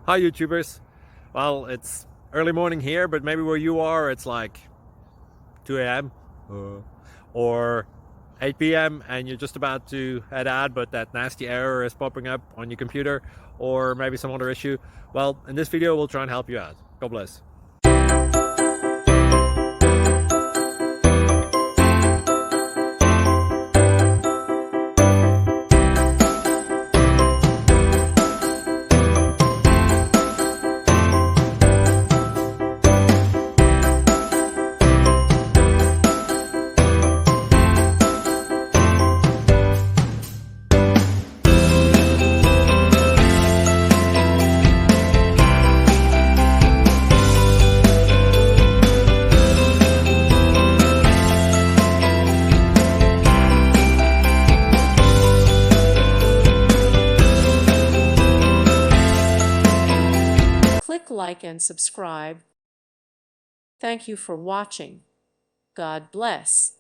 Hi YouTubers. Well, it's early morning here, but maybe where you are it's like 2 a.m. or 8 p.m. and you're just about to head out, but that nasty error is popping up on your computer, or maybe some other issue. Well, in this video we'll try and help you out. God bless. Click like and subscribe. Thank you for watching. God bless.